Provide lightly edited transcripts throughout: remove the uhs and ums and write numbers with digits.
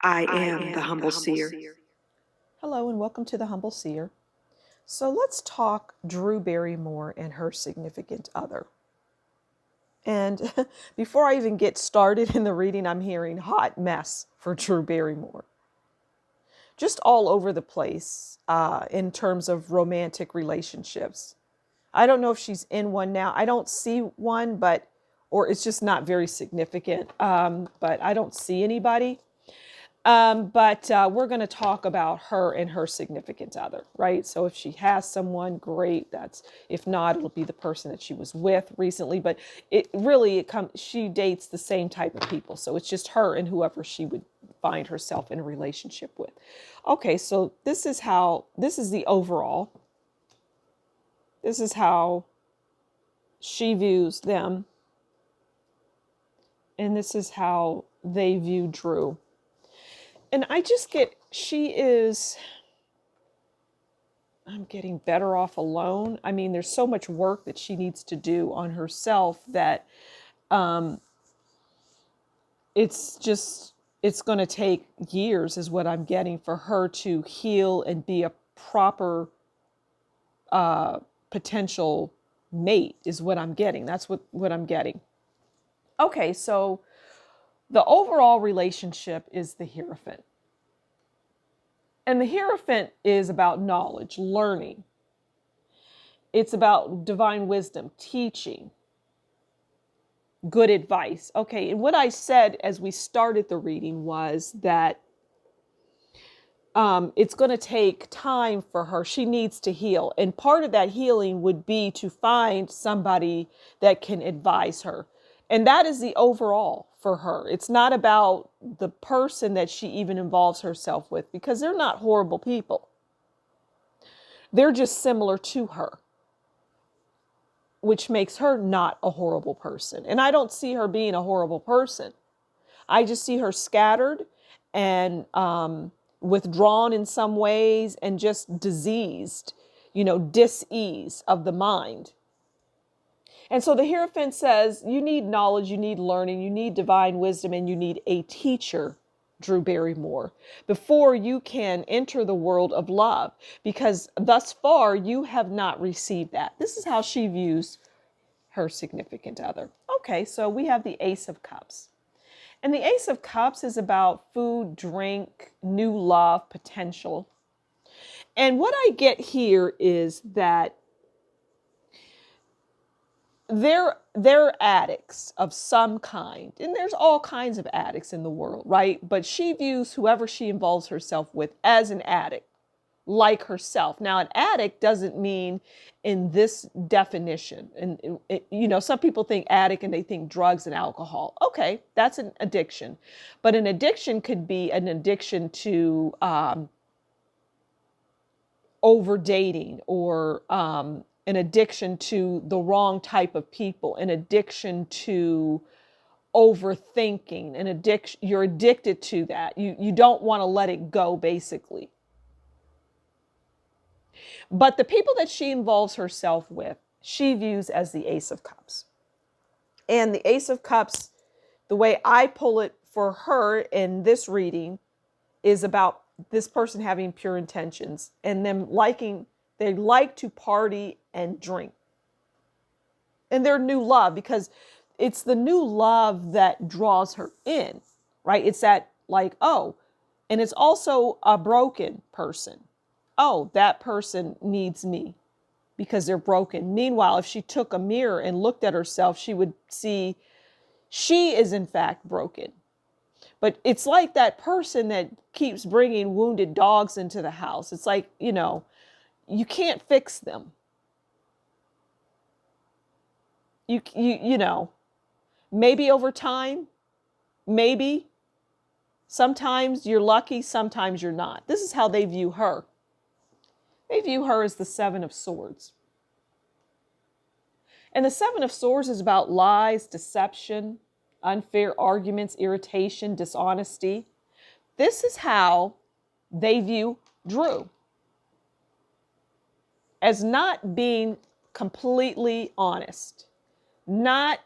I am the Humble Seer. Hello and welcome to the Humble Seer. So let's talk Drew Berrymore and her significant other. And before I even get started in the reading, I'm hearing hot mess for Drew Berrymore. Just all over the place in terms of romantic relationships. I don't know if she's in one now. I don't see one, or it's just not very significant. But I don't see anybody. But we're going to talk about her and her significant other, right? So if she has someone, great. If not, it'll be the person that she was with recently. But she dates the same type of people. So it's just her and whoever she would find herself in a relationship with. Okay, so this is the overall. This is how she views them. And this is how they view Drew. And I'm getting better off alone. I mean, there's so much work that she needs to do on herself that it's going to take years is what I'm getting for her to heal and be a proper potential mate is what I'm getting. That's what I'm getting. Okay, so the overall relationship is the Hierophant. And the Hierophant is about knowledge, learning. It's about divine wisdom, teaching, good advice. Okay, and what I said as we started the reading was that it's going to take time for her. She needs to heal. And part of that healing would be to find somebody that can advise her. And that is the overall for her. It's not about the person that she even involves herself with, because they're not horrible people. They're just similar to her, which makes her not a horrible person. And I don't see her being a horrible person. I just see her scattered and withdrawn in some ways and just diseased, dis-ease of the mind. And so the Hierophant says, you need knowledge, you need learning, you need divine wisdom, and you need a teacher, Drew Berrymore, before you can enter the world of love, because thus far you have not received that. This is how she views her significant other. Okay, so we have the Ace of Cups. And the Ace of Cups is about food, drink, new love, potential. And what I get here is that they're addicts of some kind. And there's all kinds of addicts in the world, right? But she views whoever she involves herself with as an addict, like herself. Now, an addict doesn't mean in this definition. And some people think addict and they think drugs and alcohol. Okay, that's an addiction. But an addiction could be an addiction to over dating, or an addiction to the wrong type of people, an addiction to overthinking, an addiction. You're addicted to that. You don't want to let it go, basically. But the people that she involves herself with, she views as the Ace of Cups. And the Ace of Cups, the way I pull it for her in this reading, is about this person having pure intentions and them they like to party and drink. And their new love, because it's the new love that draws her in, right? It's that and it's also a broken person. Oh, that person needs me because they're broken. Meanwhile, if she took a mirror and looked at herself, she would see she is in fact broken. But it's like that person that keeps bringing wounded dogs into the house. It's like, you can't fix them. Maybe over time, maybe. Sometimes you're lucky, sometimes you're not. This is how they view her. They view her as the Seven of Swords. And the Seven of Swords is about lies, deception, unfair arguments, irritation, dishonesty. This is how they view Drew, as not being completely honest, not,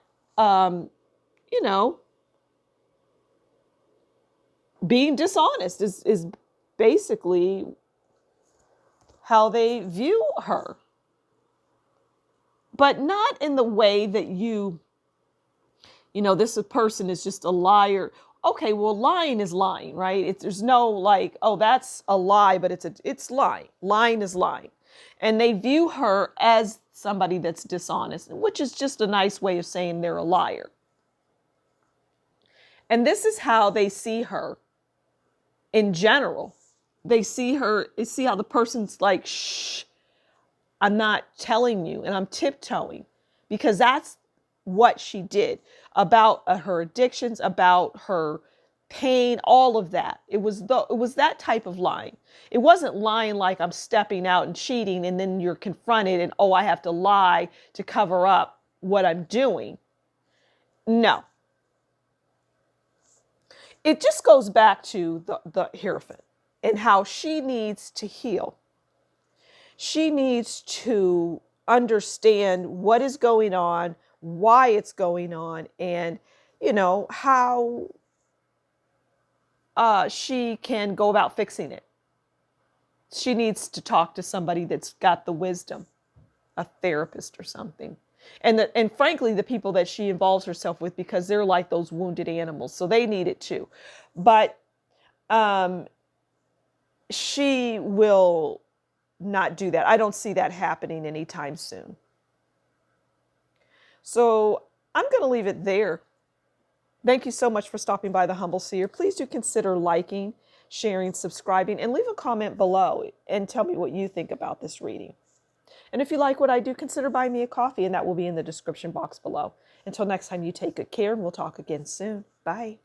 being dishonest is basically how they view her. But not in the way that this person is just a liar. Okay, well, lying is lying, right? There's no like, oh, that's a lie, but it's lying. Lying is lying. And they view her as somebody that's dishonest, which is just a nice way of saying they're a liar. And this is how they see her in general. They see how the person's like, shh, I'm not telling you, and I'm tiptoeing, because that's what she did about her addictions, about her pain, all of that. It was that type of lying. It wasn't lying like I'm stepping out and cheating and then you're confronted and, oh, I have to lie to cover up what I'm doing. No. It just goes back to the Hierophant and how she needs to heal. She needs to understand what is going on, why it's going on, and, how she can go about fixing it. She needs to talk to somebody that's got the wisdom, a therapist or something. And frankly, the people that she involves herself with, because they're like those wounded animals, so they need it too. But she will not do that. I don't see that happening anytime soon. So I'm going to leave it there. Thank you so much for stopping by the Humble Seer. Please do consider liking, sharing, subscribing, and leave a comment below and tell me what you think about this reading. And if you like what I do, consider buying me a coffee, and that will be in the description box below. Until next time, you take good care, and we'll talk again soon. Bye.